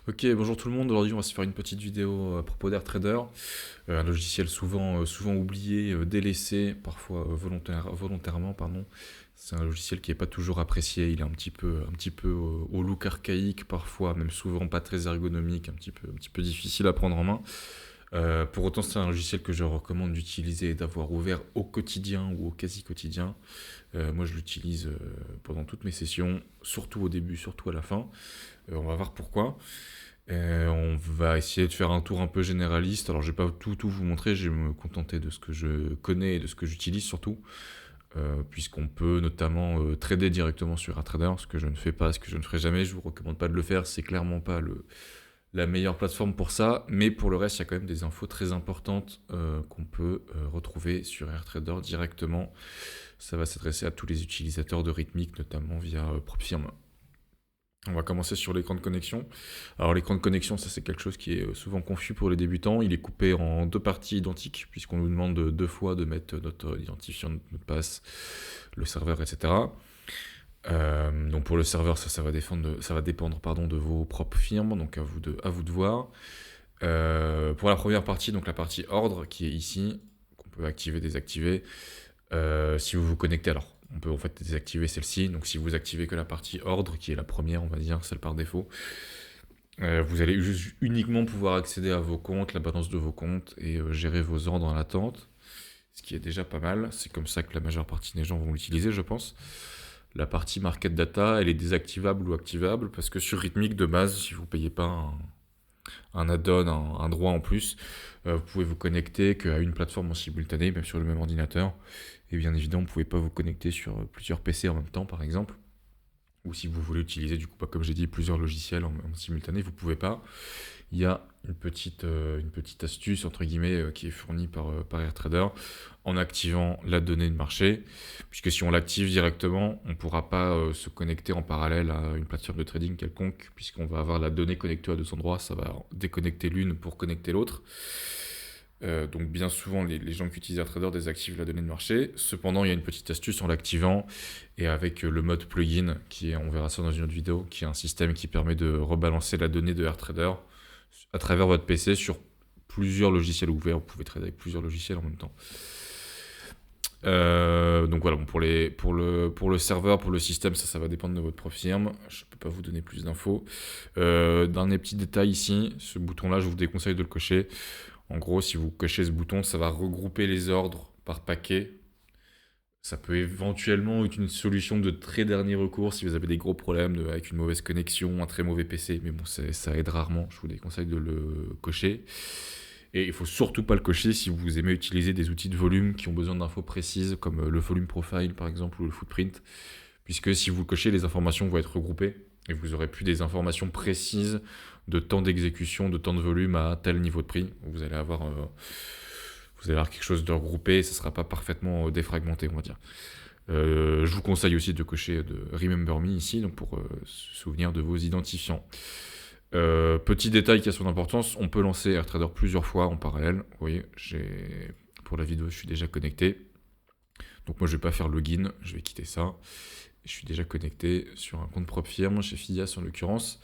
Ok, bonjour tout le monde. Aujourd'hui, on va se faire une petite vidéo à propos d'AirTrader, un logiciel souvent oublié, délaissé, parfois volontairement, pardon. C'est un logiciel qui n'est pas toujours apprécié. Il est un petit peu au look archaïque, parfois même souvent pas très ergonomique, un petit peu difficile à prendre en main. Pour autant, c'est un logiciel que je recommande d'utiliser et d'avoir ouvert au quotidien ou au quasi quotidien. Moi, je l'utilise pendant toutes mes sessions, surtout au début, surtout à la fin. On va voir pourquoi. On va essayer de faire un tour un peu généraliste. Alors, je vais pas tout vous montrer, je vais me contenter de ce que je connais et de ce que j'utilise surtout, puisqu'on peut notamment trader directement sur AirTrader, ce que je ne fais pas, ce que je ne ferai jamais. Je vous recommande pas de le faire, c'est clairement pas la meilleure plateforme pour ça, mais pour le reste, il y a quand même des infos très importantes qu'on peut retrouver sur AirTrader directement. Ça va s'adresser à tous les utilisateurs de Rhythmic, notamment via PropFirm. On va commencer sur l'écran de connexion. Alors l'écran de connexion, ça c'est quelque chose qui est souvent confus pour les débutants. Il est coupé en deux parties identiques, puisqu'on nous demande deux fois de mettre notre identifiant, notre mot de passe, le serveur, etc. Donc pour le serveur, ça va dépendre pardon, de vos propres firmes, donc à vous de voir. Pour la première partie, donc la partie ordre, qui est ici, qu'on peut activer, désactiver, si vous vous connectez, alors on peut en fait désactiver celle-ci. Donc si vous activez que la partie ordre, qui est la première, on va dire, celle par défaut, vous allez juste uniquement pouvoir accéder à vos comptes, la balance de vos comptes et gérer vos ordres en attente. Ce qui est déjà pas mal. C'est comme ça que la majeure partie des gens vont l'utiliser, je pense. La partie market data, elle est désactivable ou activable parce que sur Rhythmic, de base, si vous ne payez pas un add-on, un droit en plus, vous pouvez vous connecter qu'à une plateforme en simultané, même sur le même ordinateur. Et bien évidemment, vous ne pouvez pas vous connecter sur plusieurs PC en même temps, par exemple. Ou si vous voulez utiliser, du coup, comme j'ai dit, plusieurs logiciels en simultané, vous ne pouvez pas. Il y a une petite astuce, entre guillemets, qui est fournie par AirTrader en activant la donnée de marché, puisque si on l'active directement, on ne pourra pas se connecter en parallèle à une plateforme de trading quelconque, puisqu'on va avoir la donnée connectée à deux endroits, ça va déconnecter l'une pour connecter l'autre. Donc bien souvent, les gens qui utilisent AirTrader désactivent la donnée de marché. Cependant, il y a une petite astuce en l'activant et avec le mode plugin, on verra ça dans une autre vidéo, qui est un système qui permet de rebalancer la donnée de AirTrader à travers votre PC sur plusieurs logiciels ouverts. Vous pouvez trader avec plusieurs logiciels en même temps. Donc voilà, bon, pour le serveur, pour le système, ça va dépendre de votre firme. Je ne peux pas vous donner plus d'infos. Dernier petit détail ici, ce bouton-là, je vous déconseille de le cocher. En gros, si vous cochez ce bouton, ça va regrouper les ordres par paquet. Ça peut éventuellement être une solution de très dernier recours si vous avez des gros problèmes avec une mauvaise connexion, un très mauvais PC, mais bon, ça aide rarement. Je vous déconseille de le cocher. Et il faut surtout pas le cocher si vous aimez utiliser des outils de volume qui ont besoin d'infos précises, comme le volume profile par exemple ou le footprint, puisque si vous le cochez, les informations vont être regroupées et vous aurez plus des informations précises de temps d'exécution, de temps de volume à tel niveau de prix. Vous allez avoir quelque chose de regroupé, ça ne sera pas parfaitement défragmenté, on va dire. Je vous conseille aussi de cocher de Remember Me ici, donc pour se souvenir de vos identifiants. Petit détail qui a son importance, on peut lancer AirTrader plusieurs fois en parallèle. Vous voyez, pour la vidéo, je suis déjà connecté. Donc moi, je ne vais pas faire login, je vais quitter ça. Je suis déjà connecté sur un compte propre firme, chez Fidias en l'occurrence.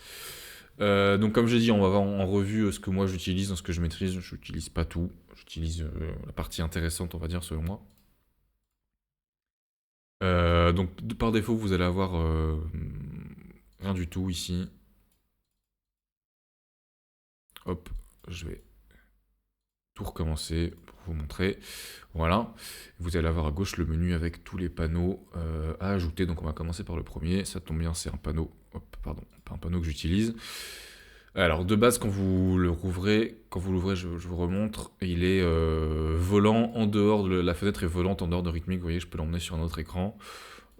Donc comme j'ai dit, on va voir en revue ce que moi j'utilise, ce que je maîtrise. Je n'utilise pas tout, j'utilise la partie intéressante, on va dire, selon moi. Donc par défaut, vous allez avoir rien du tout ici. Hop, je vais tout recommencer pour vous montrer. Voilà, vous allez avoir à gauche le menu avec tous les panneaux à ajouter. Donc on va commencer par le premier, ça tombe bien, c'est un panneau, pardon, pas un panneau que j'utilise. Alors de base, quand vous l'ouvrez, je vous remontre, il est volant en dehors la fenêtre est volante en dehors de Rhythmic. Vous voyez, je peux l'emmener sur un autre écran.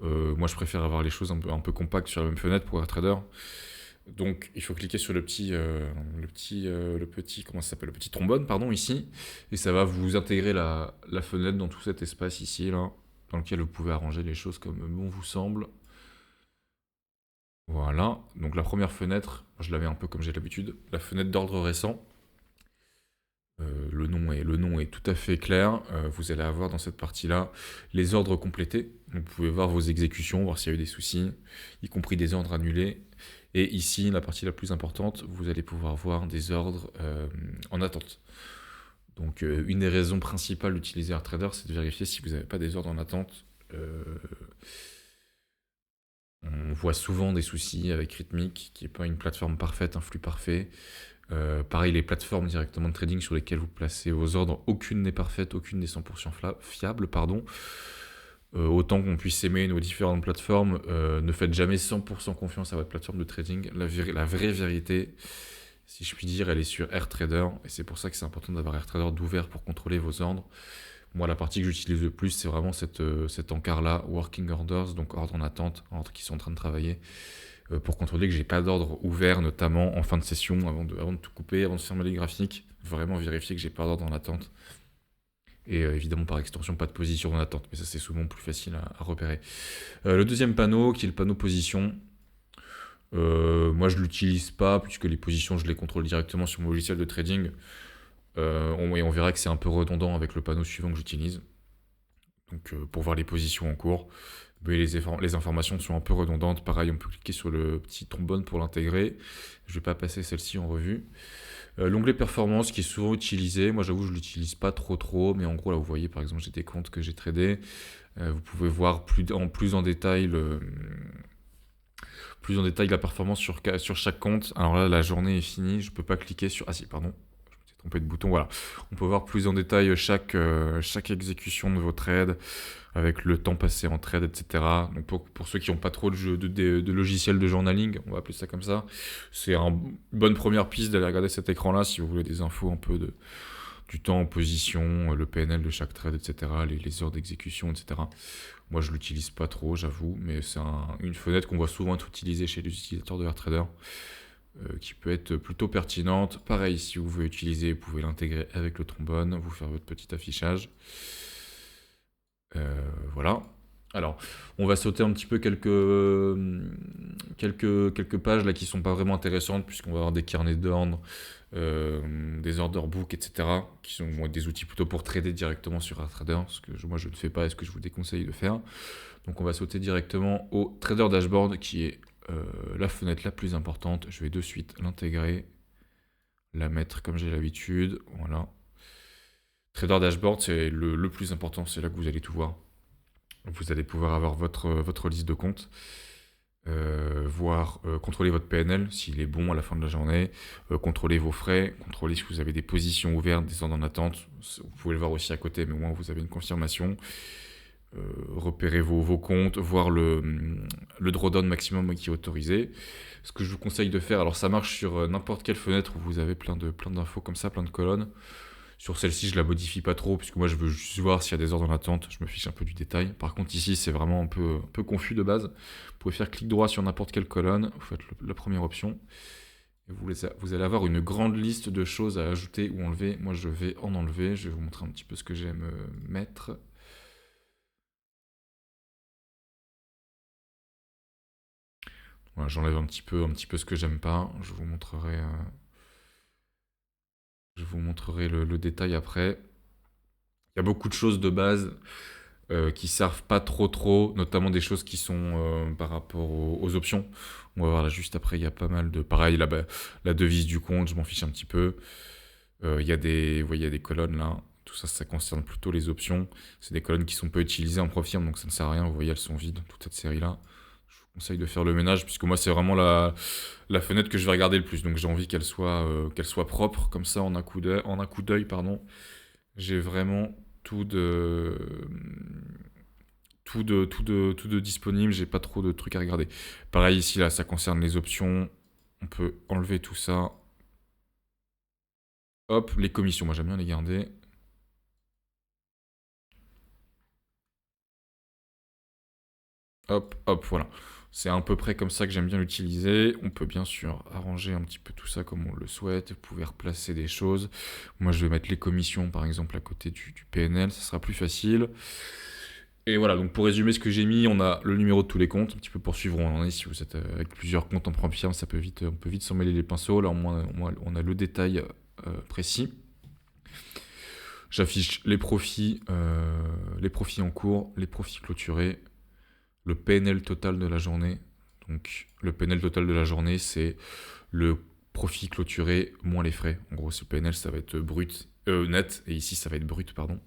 Moi, je préfère avoir les choses un peu compactes sur la même fenêtre pour AirTrader. Donc, il faut cliquer sur comment ça s'appelle, le petit trombone, pardon, ici, et ça va vous intégrer la fenêtre dans tout cet espace ici, là, dans lequel vous pouvez arranger les choses comme bon vous semble. Voilà, donc la première fenêtre, je l'avais un peu comme j'ai l'habitude, la fenêtre d'ordre récent. Le nom est tout à fait clair. Vous allez avoir dans cette partie-là les ordres complétés. Vous pouvez voir vos exécutions, voir s'il y a eu des soucis, y compris des ordres annulés. Et ici, la partie la plus importante, vous allez pouvoir voir des ordres en attente. Donc une des raisons principales d'utiliser AirTrader, c'est de vérifier si vous n'avez pas des ordres en attente. On voit souvent des soucis avec Rhythmic, qui n'est pas une plateforme parfaite, un flux parfait. Pareil, les plateformes directement de trading sur lesquelles vous placez vos ordres, aucune n'est parfaite, aucune n'est 100% fiable, pardon. Autant qu'on puisse aimer nos différentes plateformes, ne faites jamais 100% confiance à votre plateforme de trading. La vraie vérité, si je puis dire, elle est sur AirTrader, et c'est pour ça que c'est important d'avoir AirTrader d'ouvert pour contrôler vos ordres. Moi, la partie que j'utilise le plus, c'est vraiment cet encart-là, Working Orders, donc ordre en attente, ordres qui sont en train de travailler, pour contrôler que j'ai pas d'ordre ouvert, notamment en fin de session, avant de tout couper, avant de fermer les graphiques. Vraiment vérifier que j'ai pas d'ordre en attente. Et évidemment, par extension, pas de position en attente, mais ça, c'est souvent plus facile à repérer. Le deuxième panneau, qui est le panneau position. Moi, je l'utilise pas, puisque les positions, je les contrôle directement sur mon logiciel de trading. On verra que c'est un peu redondant avec le panneau suivant que j'utilise. Donc, pour voir les positions en cours. Mais les informations sont un peu redondantes. Pareil, on peut cliquer sur le petit trombone pour l'intégrer. Je vais pas passer celle-ci en revue. L'onglet performance qui est souvent utilisé. Moi, j'avoue, je l'utilise pas trop. Mais en gros, là, vous voyez, par exemple, j'ai des comptes que j'ai tradés. Vous pouvez voir plus en détail la performance sur chaque compte. Alors là, la journée est finie. Je peux pas cliquer sur... Ah si, pardon. Je me suis trompé de bouton. Voilà. On peut voir plus en détail chaque exécution de vos trades, avec le temps passé en trade, etc. Donc pour ceux qui n'ont pas trop de logiciels de journaling, on va appeler ça comme ça, c'est une bonne première piste d'aller regarder cet écran-là si vous voulez des infos un peu du temps en position, le PNL de chaque trade, etc., les heures d'exécution, etc. Moi, je ne l'utilise pas trop, j'avoue, mais c'est une fenêtre qu'on voit souvent être utilisée chez les utilisateurs de AirTrader, qui peut être plutôt pertinente. Pareil, si vous voulez utiliser, vous pouvez l'intégrer avec le trombone, vous faire votre petit affichage. Voilà. Alors, on va sauter un petit peu quelques pages là qui sont pas vraiment intéressantes, puisqu'on va avoir des carnets d'ordre, des order books, etc., vont être des outils plutôt pour trader directement sur AirTrader, ce que moi je ne fais pas et ce que je vous déconseille de faire. Donc on va sauter directement au Trader Dashboard, qui est la fenêtre la plus importante. Je vais de suite l'intégrer, la mettre comme j'ai l'habitude. Voilà. Trader Dashboard, c'est le plus important, c'est là que vous allez tout voir. Vous allez pouvoir avoir votre liste de comptes, contrôler votre PNL s'il est bon à la fin de la journée, contrôler vos frais, contrôler si vous avez des positions ouvertes, des ordres en attente. Vous pouvez le voir aussi à côté, mais au moins vous avez une confirmation. Repérer vos comptes, voir le drawdown maximum qui est autorisé. Ce que je vous conseille de faire, alors ça marche sur n'importe quelle fenêtre où vous avez plein d'infos comme ça, plein de colonnes. Sur celle-ci, je la modifie pas trop, puisque moi je veux juste voir s'il y a des ordres en attente, je me fiche un peu du détail. Par contre ici, c'est vraiment un peu confus de base. Vous pouvez faire clic droit sur n'importe quelle colonne, vous faites la première option, et vous allez avoir une grande liste de choses à ajouter ou enlever. Moi je vais en enlever, je vais vous montrer un petit peu ce que j'aime mettre. Voilà, j'enlève un petit peu ce que j'aime pas, je vous montrerai le détail après. Il y a beaucoup de choses de base qui servent pas trop, notamment des choses qui sont par rapport aux options. On va voir là juste après, il y a pas mal de... Pareil, là, la devise du compte, je m'en fiche un petit peu. Vous voyez, il y a des colonnes là. Tout ça, ça concerne plutôt les options. C'est des colonnes qui sont peu utilisées en profirme, donc ça ne sert à rien. Vous voyez, elles sont vides, toute cette série-là. Je vous conseille de faire le ménage, puisque moi, c'est vraiment la fenêtre que je vais regarder le plus. Donc j'ai envie qu'elle soit propre, comme ça, en un coup d'œil, pardon. J'ai vraiment tout de disponible, j'ai pas trop de trucs à regarder. Pareil ici, là, ça concerne les options. On peut enlever tout ça. Hop, les commissions, moi j'aime bien les garder. Hop, voilà. C'est à peu près comme ça que j'aime bien l'utiliser. On peut bien sûr arranger un petit peu tout ça comme on le souhaite. Vous pouvez replacer des choses. Moi, je vais mettre les commissions, par exemple, à côté du PNL. Ça sera plus facile. Et voilà, donc pour résumer ce que j'ai mis, on a le numéro de tous les comptes, un petit peu pour suivre où on en est. Si vous êtes avec plusieurs comptes en premium, on peut vite s'en mêler les pinceaux. Là, au moins, on a le détail précis. J'affiche les profits en cours, les profits clôturés, le PNL total de la journée. Donc le PNL total de la journée, c'est le profit clôturé moins les frais. En gros, ce PNL, ça va être net, et ici, ça va être brut, pardon.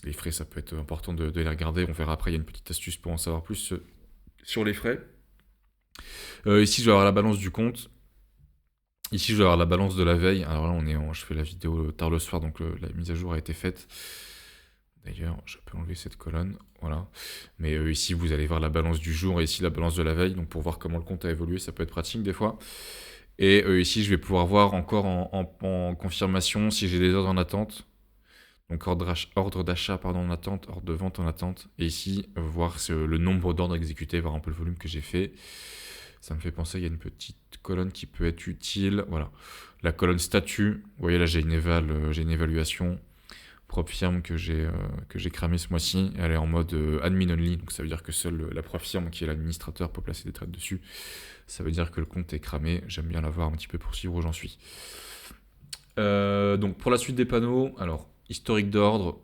Les frais, ça peut être important de les regarder. On verra après, il y a une petite astuce pour en savoir plus sur les frais. Ici, je vais avoir la balance du compte. Ici, je vais avoir la balance de la veille. Alors là, je fais la vidéo tard le soir, donc la mise à jour a été faite. D'ailleurs, je peux enlever cette colonne, voilà. Mais ici, vous allez voir la balance du jour et ici la balance de la veille. Donc pour voir comment le compte a évolué, ça peut être pratique des fois. Et ici, je vais pouvoir voir encore en confirmation si j'ai des ordres en attente. Donc ordre d'achat en attente, ordre de vente en attente. Et ici, voir le nombre d'ordres exécutés, voir un peu le volume que j'ai fait. Ça me fait penser, il y a une petite colonne qui peut être utile. Voilà, la colonne statut. Vous voyez là, j'ai une évaluation. Prop firme que j'ai cramé ce mois-ci. Elle est en mode admin only. Donc ça veut dire que seule la prop firme, qui est l'administrateur, peut placer des trades dessus. Ça veut dire que le compte est cramé. J'aime bien l'avoir un petit peu pour suivre où j'en suis. Donc pour la suite des panneaux, alors historique d'ordre,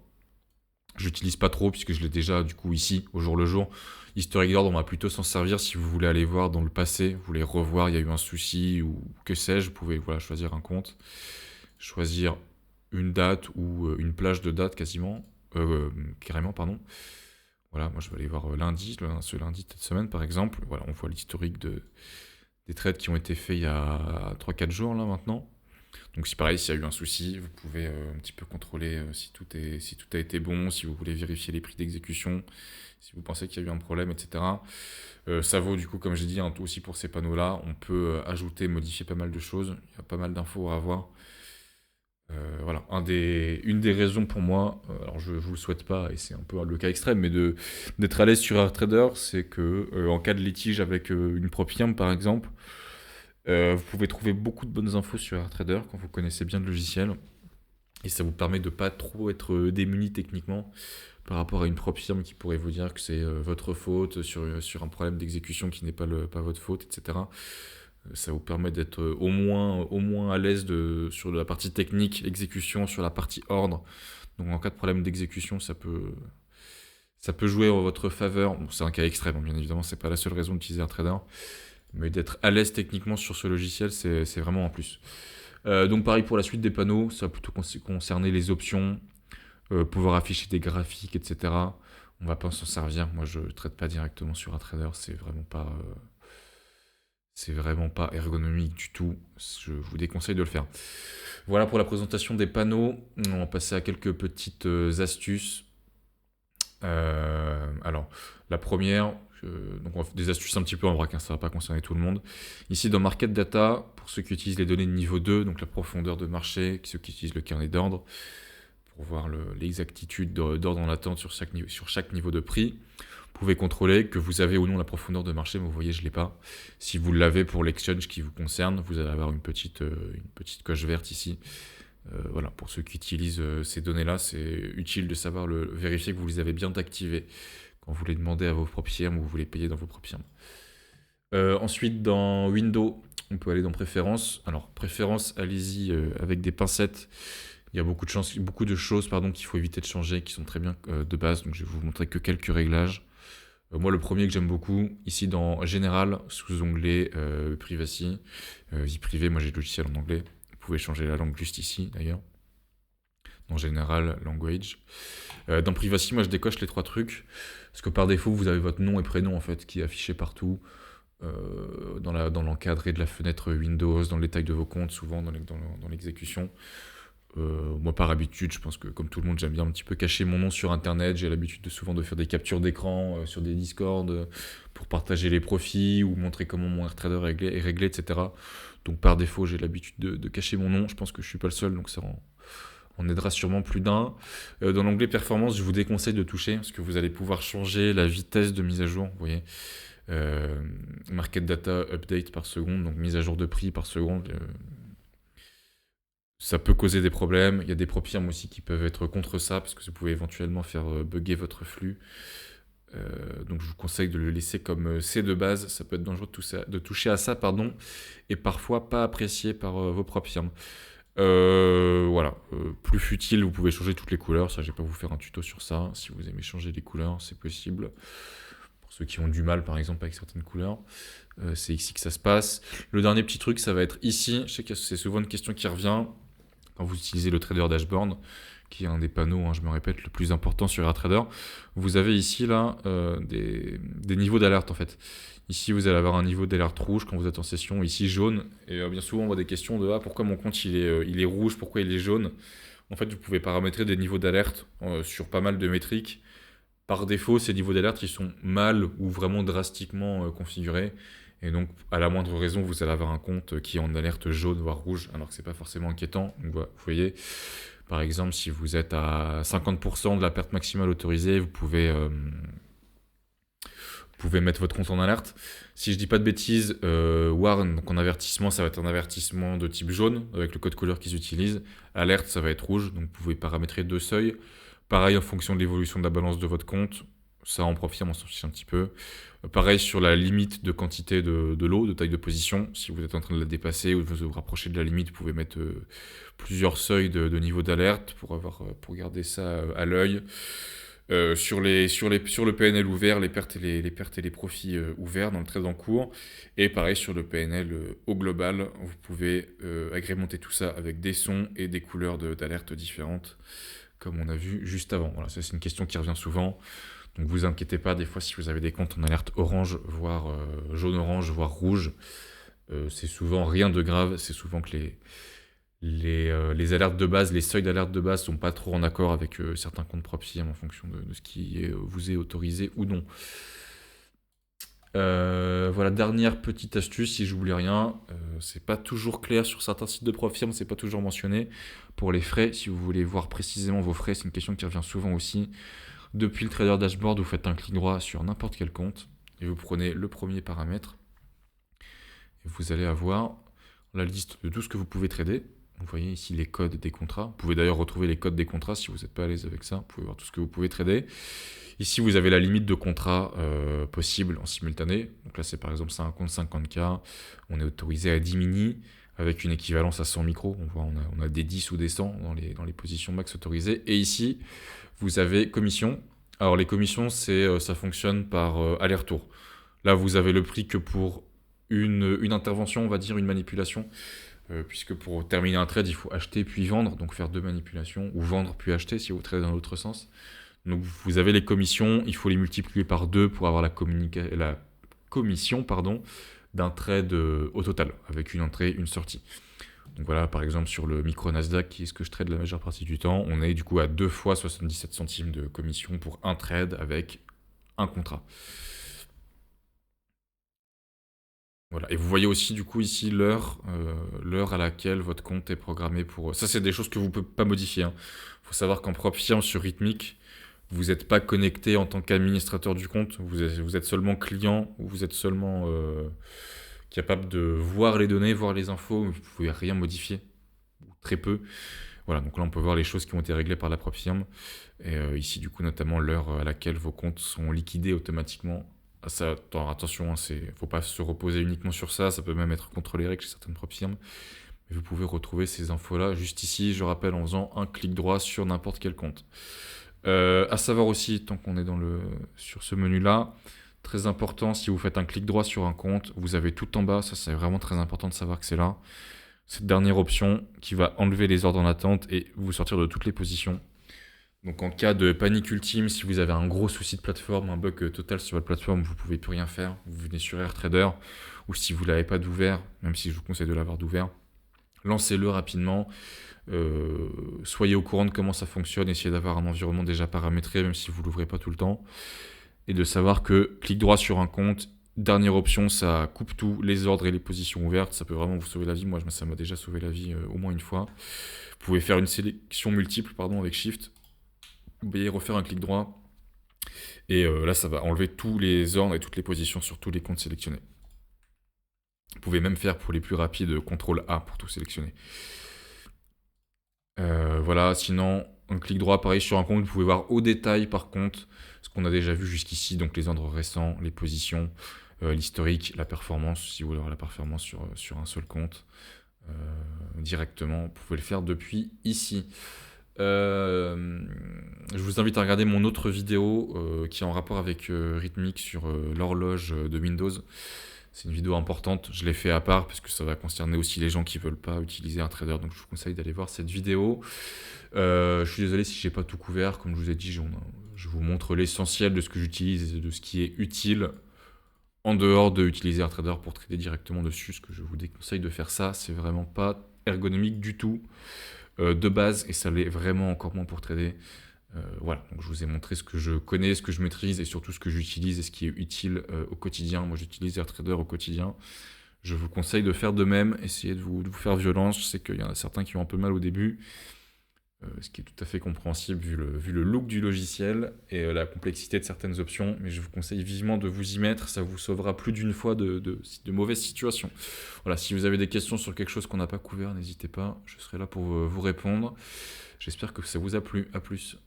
j'utilise pas trop puisque je l'ai déjà du coup ici au jour le jour. Historique d'ordre, on va plutôt s'en servir si vous voulez aller voir dans le passé, vous voulez revoir, il y a eu un souci ou que sais-je, vous pouvez choisir un compte, choisir une date ou une plage de date carrément, pardon. Voilà, moi je vais aller voir ce lundi de cette semaine par exemple. Voilà, on voit l'historique des trades qui ont été faits il y a 3-4 jours là maintenant. Donc c'est pareil, s'il y a eu un souci, vous pouvez un petit peu contrôler si tout a été bon, si vous voulez vérifier les prix d'exécution, si vous pensez qu'il y a eu un problème, etc. Ça vaut du coup, comme j'ai dit, aussi pour ces panneaux-là. On peut ajouter, modifier pas mal de choses. Il y a pas mal d'infos à avoir. Voilà, une des raisons pour moi, alors je ne vous le souhaite pas, et c'est un peu le cas extrême, mais d'être à l'aise sur AirTrader, c'est que en cas de litige avec une prop firm par exemple, vous pouvez trouver beaucoup de bonnes infos sur AirTrader quand vous connaissez bien le logiciel. Et ça vous permet de ne pas trop être démuni techniquement par rapport à une prop firme qui pourrait vous dire que c'est votre faute sur un problème d'exécution qui n'est pas votre faute, etc. Ça vous permet d'être au moins à l'aise sur la partie technique, exécution, sur la partie ordre. Donc en cas de problème d'exécution, ça peut jouer en votre faveur. Bon, c'est un cas extrême, bien évidemment, c'est pas la seule raison d'utiliser AirTrader. Mais d'être à l'aise techniquement sur ce logiciel, c'est vraiment un plus. Donc pareil pour la suite des panneaux, ça va plutôt concerner les options, pouvoir afficher des graphiques, etc. On va pas s'en servir. Moi, je ne traite pas directement sur AirTrader, c'est vraiment pas ergonomique du tout. Je vous déconseille de le faire. Voilà pour la présentation des panneaux. On va passer à quelques petites astuces. Alors, la première, donc des astuces un petit peu en vrac, ça ne va pas concerner tout le monde. Ici, dans Market Data, pour ceux qui utilisent les données de niveau 2, donc la profondeur de marché, ceux qui utilisent le carnet d'ordre, pour voir l'exactitude d'ordre en attente sur chaque niveau de prix, vous pouvez contrôler que vous avez ou non la profondeur de marché, mais vous voyez, je ne l'ai pas. Si vous l'avez pour l'exchange qui vous concerne, vous allez avoir une petite coche verte ici. Voilà, pour ceux qui utilisent ces données-là, c'est utile de savoir vérifier que vous les avez bien activées quand vous les demandez à vos propres firmes ou vous les payez dans vos propres firmes. Ensuite, dans Windows, on peut aller dans Préférences. Alors, Préférences, allez-y avec des pincettes. Il y a beaucoup de choses qu'il faut éviter de changer, qui sont très bien de base, donc je vais vous montrer que quelques réglages. Moi, le premier que j'aime beaucoup, ici dans Général, sous onglet Privacy, vie privée, moi j'ai le logiciel en anglais. Vous pouvez changer la langue juste ici, d'ailleurs. Dans Général, Language. Dans Privacy, moi je décoche les 3 trucs, parce que par défaut, vous avez votre nom et prénom, en fait, qui est affiché partout, dans l'encadré de la fenêtre Windows, dans le détail de vos comptes, souvent dans l'exécution. Moi, par habitude, je pense que comme tout le monde, j'aime bien un petit peu cacher mon nom sur Internet. J'ai l'habitude souvent de faire des captures d'écran sur des Discord pour partager les profits ou montrer comment mon AirTrader est réglé, etc. Donc, par défaut, j'ai l'habitude de cacher mon nom. Je pense que je suis pas le seul, donc ça en aidera sûrement plus d'un. Dans l'onglet Performance, je vous déconseille de toucher parce que vous allez pouvoir changer la vitesse de mise à jour. Vous voyez, Market Data Update par seconde, donc mise à jour de prix par seconde. Ça peut causer des problèmes. Il y a des prop firmes aussi qui peuvent être contre ça, parce que ça pouvait éventuellement faire bugger votre flux. Donc je vous conseille de le laisser comme c'est de base. Ça peut être dangereux de toucher à ça, et parfois pas apprécié par vos prop firmes. Voilà. Plus futile, vous pouvez changer toutes les couleurs. Ça, je vais pas vous faire un tuto sur ça. Si vous aimez changer les couleurs, c'est possible. pour ceux qui ont du mal par exemple avec certaines couleurs. C'est ici que ça se passe. Le dernier petit truc, ça va être ici. Je sais que c'est souvent une question qui revient quand vous utilisez le Trader Dashboard, qui est un des panneaux, hein, je me répète, le plus important sur AirTrader. Vous avez ici là des niveaux d'alerte en fait. Ici, vous allez avoir un niveau d'alerte rouge quand vous êtes en session, ici jaune. Et bien souvent, on voit des questions de pourquoi mon compte il est rouge, pourquoi il est jaune. En fait, vous pouvez paramétrer des niveaux d'alerte sur pas mal de métriques. Par défaut, ces niveaux d'alerte ils sont mal ou vraiment drastiquement configurés. Et donc, à la moindre raison, vous allez avoir un compte qui est en alerte jaune, voire rouge, alors que c'est pas forcément inquiétant. Donc, voilà, vous voyez, par exemple, si vous êtes à 50% de la perte maximale autorisée, vous pouvez mettre votre compte en alerte. Si je dis pas de bêtises, warn, donc en avertissement, ça va être un avertissement de type jaune, avec le code couleur qu'ils utilisent. Alerte, ça va être rouge, donc vous pouvez paramétrer 2 seuils. Pareil en fonction de l'évolution de la balance de votre compte. Ça, en Propfirm, on s'en fiche un petit peu. Pareil sur la limite de quantité de lot, de taille de position. Si vous êtes en train de la dépasser ou de vous rapprocher de la limite, vous pouvez mettre plusieurs seuils de niveau d'alerte pour garder ça à l'œil. Sur le PNL ouvert, les pertes et les profits ouverts dans le trade en cours. Et pareil sur le PNL au global, vous pouvez agrémenter tout ça avec des sons et des couleurs d'alerte différentes, comme on a vu juste avant. Voilà, ça c'est une question qui revient souvent. Donc vous inquiétez pas, des fois si vous avez des comptes en alerte orange, voire jaune-orange, voire rouge, c'est souvent rien de grave, c'est souvent que les alertes de base, les seuils d'alerte de base sont pas trop en accord avec certains comptes Propfirm en fonction de ce qui vous est autorisé ou non. Voilà, dernière petite astuce, si j'oublie rien, c'est pas toujours clair sur certains sites de Propfirm, c'est pas toujours mentionné. Pour les frais, si vous voulez voir précisément vos frais, c'est une question qui revient souvent aussi. Depuis le Trader Dashboard, vous faites un clic droit sur n'importe quel compte et vous prenez le premier paramètre. Et vous allez avoir la liste de tout ce que vous pouvez trader. Vous voyez ici les codes des contrats. Vous pouvez d'ailleurs retrouver les codes des contrats si vous n'êtes pas à l'aise avec ça. Vous pouvez voir tout ce que vous pouvez trader. Ici, vous avez la limite de contrats possible en simultané. Donc là, c'est par exemple ça un compte 50K. On est autorisé à 10 mini avec une équivalence à 100 micros. On voit, on a des 10 ou des 100 dans les positions max autorisées. Et ici, vous avez commission. Alors les commissions, ça fonctionne par aller-retour. Là, vous avez le prix que pour une intervention, on va dire, une manipulation. Puisque pour terminer un trade, il faut acheter puis vendre, donc faire 2 manipulations, ou vendre puis acheter si vous tradez dans l'autre sens. Donc vous avez les commissions, il faut les multiplier par 2 pour avoir la commission d'un trade au total, avec une entrée, une sortie. Donc voilà, par exemple sur le micro Nasdaq, qui est ce que je trade la majeure partie du temps, on est du coup à 2 fois 77 centimes de commission pour un trade avec un contrat. Voilà. Et vous voyez aussi du coup ici l'heure à laquelle votre compte est programmé pour... Ça, c'est des choses que vous ne pouvez pas modifier. Il faut savoir qu'en Propfirm sur Rithmic, vous n'êtes pas connecté en tant qu'administrateur du compte. Vous êtes seulement client, ou vous êtes seulement capable de voir les données, voir les infos. Vous ne pouvez rien modifier, ou très peu. Voilà, donc là on peut voir les choses qui ont été réglées par la Propfirm. Et ici du coup notamment l'heure à laquelle vos comptes sont liquidés automatiquement. Ça, attention, il ne faut pas se reposer uniquement sur ça, ça peut même être contre les règles chez certaines Propfirm. Mais vous pouvez retrouver ces infos-là juste ici, je rappelle, en faisant un clic droit sur n'importe quel compte. À savoir aussi, tant qu'on est sur ce menu-là, très important, si vous faites un clic droit sur un compte, vous avez tout en bas, ça c'est vraiment très important de savoir que c'est là, cette dernière option qui va enlever les ordres en attente et vous sortir de toutes les positions. Donc en cas de panique ultime, si vous avez un gros souci de plateforme, un bug total sur votre plateforme, vous ne pouvez plus rien faire, vous venez sur AirTrader, ou si vous ne l'avez pas d'ouvert, même si je vous conseille de l'avoir d'ouvert, lancez-le rapidement, soyez au courant de comment ça fonctionne, essayez d'avoir un environnement déjà paramétré, même si vous ne l'ouvrez pas tout le temps, et de savoir que clic droit sur un compte, dernière option, ça coupe tout, les ordres et les positions ouvertes, ça peut vraiment vous sauver la vie, moi ça m'a déjà sauvé la vie au moins une fois. Vous pouvez faire une sélection multiple avec Shift, vous pouvez refaire un clic droit, et là ça va enlever tous les ordres et toutes les positions sur tous les comptes sélectionnés. Vous pouvez même faire pour les plus rapides CTRL A pour tout sélectionner. Voilà, sinon, un clic droit, pareil sur un compte, vous pouvez voir au détail par contre ce qu'on a déjà vu jusqu'ici, donc les ordres récents, les positions, l'historique, la performance, si vous voulez avoir la performance sur un seul compte directement, vous pouvez le faire depuis ici. je vous invite à regarder mon autre vidéo qui est en rapport avec Rhythmic sur l'horloge de Windows. C'est une vidéo importante, je l'ai fait à part parce que ça va concerner aussi les gens qui veulent pas utiliser un trader, donc je vous conseille d'aller voir cette vidéo. Je suis désolé si j'ai pas tout couvert, comme je vous ai dit, je vous montre l'essentiel de ce que j'utilise et de ce qui est utile en dehors de utiliser un trader pour trader directement dessus. Ce que je vous déconseille de faire ça, c'est vraiment pas ergonomique du tout de base, et ça l'est vraiment encore moins pour trader. Voilà, donc je vous ai montré ce que je connais, ce que je maîtrise et surtout ce que j'utilise et ce qui est utile au quotidien. Moi, j'utilise Airtrader au quotidien. Je vous conseille de faire de même, essayez de vous faire violence. Je sais qu'il y en a certains qui ont un peu mal au début, ce qui est tout à fait compréhensible vu le look du logiciel et la complexité de certaines options, mais je vous conseille vivement de vous y mettre, ça vous sauvera plus d'une fois de mauvaises situations. Voilà, si vous avez des questions sur quelque chose qu'on n'a pas couvert, n'hésitez pas, je serai là pour vous répondre. J'espère que ça vous a plu, à plus.